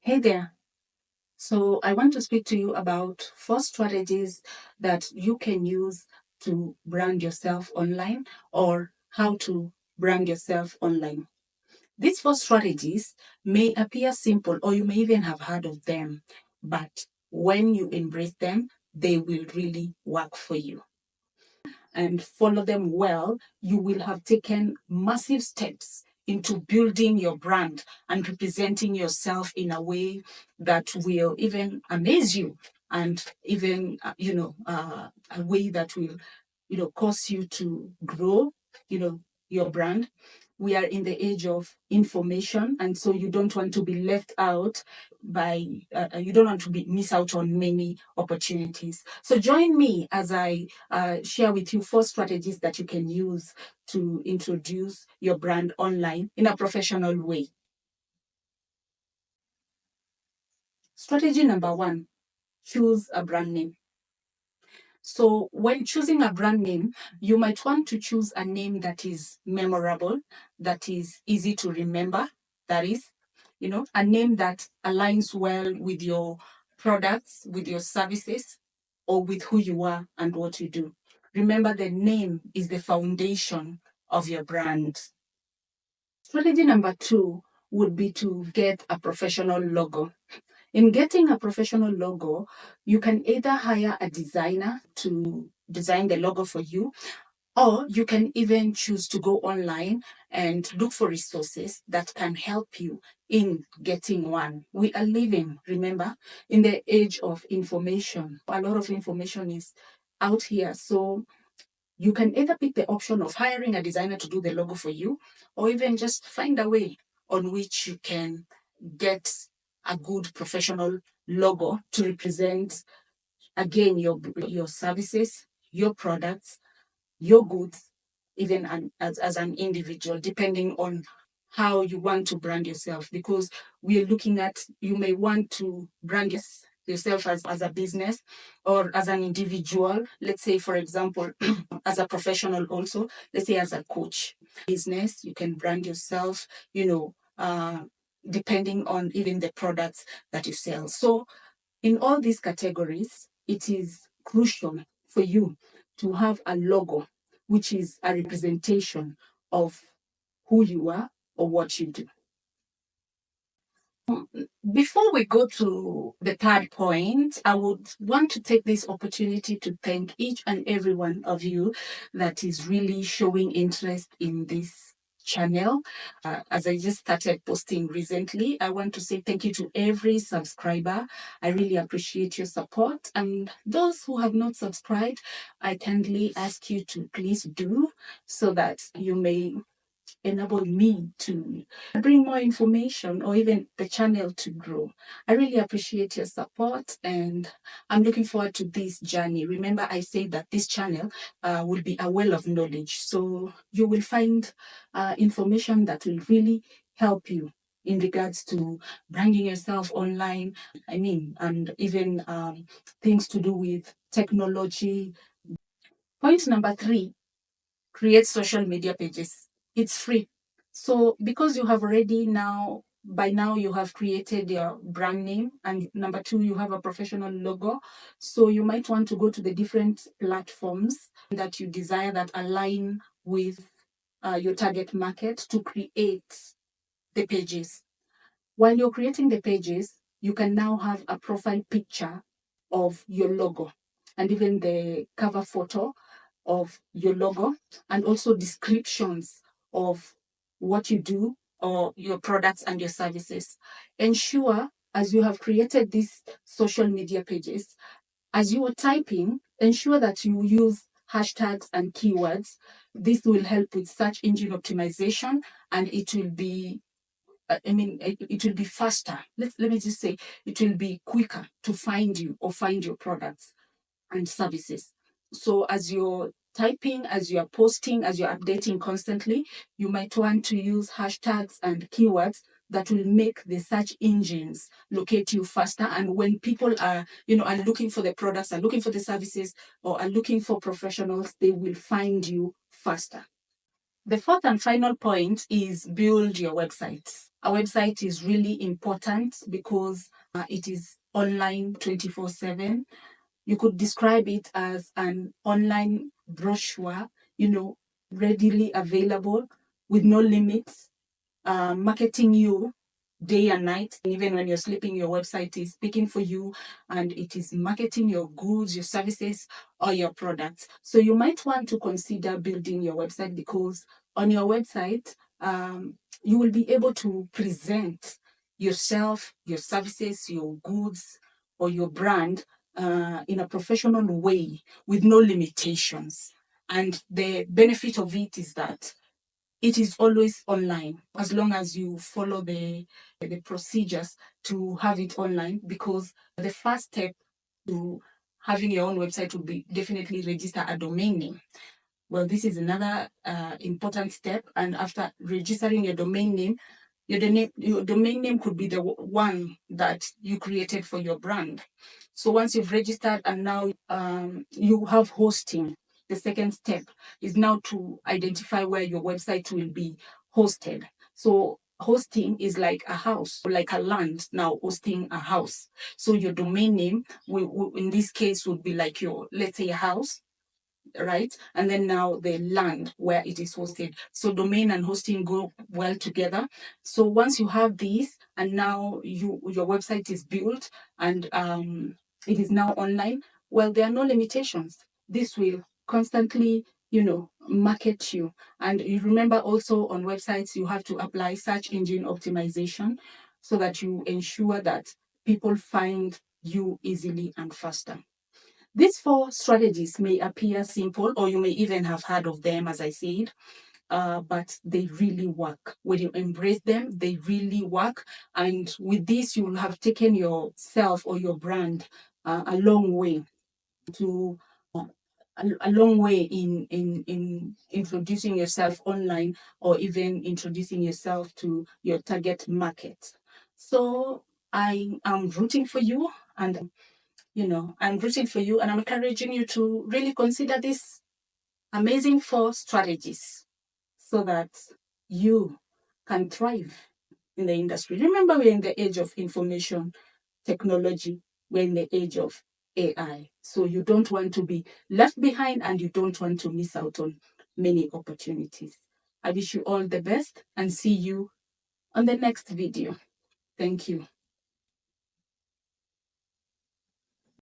Hey there. So I want to speak to you about 4 strategies that you can use to brand yourself online, or how to brand yourself online. These 4 strategies may appear simple, or you may even have heard of them, but when you embrace them, they will really work for you. And follow them well, you will have taken massive steps into building your brand and representing yourself in a way that will even amaze you, and even a way that will cause you to grow you know your brand. We are in the age of information, and so you don't want to be left out by you don't want to be miss out on many opportunities. So join me as I share with you 4 strategies that you can use to introduce your brand online in a professional way. Strategy number 1: choose a brand name. So when choosing a brand name, you might want to choose a name that is memorable, that is easy to remember, that is, a name that aligns well with your products, with your services, or with who you are and what you do. Remember, the name is the foundation of your brand. Strategy number 2 would be to get a professional logo. In getting a professional logo, you can either hire a designer to design the logo for you, or you can even choose to go online and look for resources that can help you in getting one. We are living, remember, in the age of information. A lot of information is out here. So you can either pick the option of hiring a designer to do the logo for you, or even just find a way on which you can get a good professional logo to represent, again, your services, your products, your goods, even as an individual, depending on how you want to brand yourself. Because we are looking at, you may want to brand yourself as a business or as an individual. Let's say, for example, as a professional also, let's say as a coach. Business, you can brand yourself, depending on even the products that you sell. So in all these categories, it is crucial for you to have a logo, which is a representation of who you are or what you do. Before we go to the third point, I would want to take this opportunity to thank each and every one of you that is really showing interest in this channel. As I just started posting recently, I want to say thank you to every subscriber. I really appreciate your support. And those who have not subscribed, I kindly ask you to please do, so that you may enable me to bring more information, or even the channel to grow. I really appreciate your support, and I'm looking forward to this journey. Remember, I said that this channel will be a well of knowledge. So you will find information that will really help you in regards to branding yourself online. And even things to do with technology. Point number 3: create social media pages. It's free. So because you have already by now you have created your brand name, and number 2, you have a professional logo. So you might want to go to the different platforms that you desire that align with your target market to create the pages. While you're creating the pages, you can now have a profile picture of your logo, and even the cover photo of your logo, and also descriptions of what you do or your products and your services. Ensure, as you have created these social media pages, as you are typing, ensure that you use hashtags and keywords. This will help with search engine optimization, and it will be it will be faster. Let me just say, it will be quicker to find you or find your products and services. So as you're typing, as you're posting, as you're updating constantly, you might want to use hashtags and keywords that will make the search engines locate you faster. And when people are looking for the products, are looking for the services, or are looking for professionals, they will find you faster. The fourth and final point is build your website. A website is really important because it is online 24/7. You could describe it as an online brochure, readily available with no limits, marketing you day and night. Even when you're sleeping, your website is speaking for you and it is marketing your goods, your services, or your products. So you might want to consider building your website, because on your website, you will be able to present yourself, your services, your goods, or your brand in a professional way with no limitations. And the benefit of it is that it is always online, as long as you follow the procedures to have it online, because the first step to having your own website would be definitely register a domain name. Well, this is another important step. And after registering your domain name, your domain name could be the one that you created for your brand. So once you've registered and now you have hosting, the second step is now to identify where your website will be hosted. So hosting is like a house, like a land now hosting a house. So your domain name will in this case would be like your, let's say, a house, right? And then now the land where it is hosted. So domain and hosting go well together. So once you have these, and now your website is built and it is now online, well, there are no limitations. This will constantly, market you. And you remember also on websites, you have to apply search engine optimization so that you ensure that people find you easily and faster. These four strategies may appear simple, or you may even have heard of them, as I said, but they really work. When you embrace them, they really work. And with this, you will have taken yourself or your brand a long way to a long way in introducing yourself online, or even introducing yourself to your target market. So I am rooting for you, and I'm rooting for you, and I'm encouraging you to really consider these amazing four strategies so that you can thrive in the industry. Remember, we're in the age of information technology, we're in the age of AI. So you don't want to be left behind, and you don't want to miss out on many opportunities. I wish you all the best and see you on the next video. Thank you.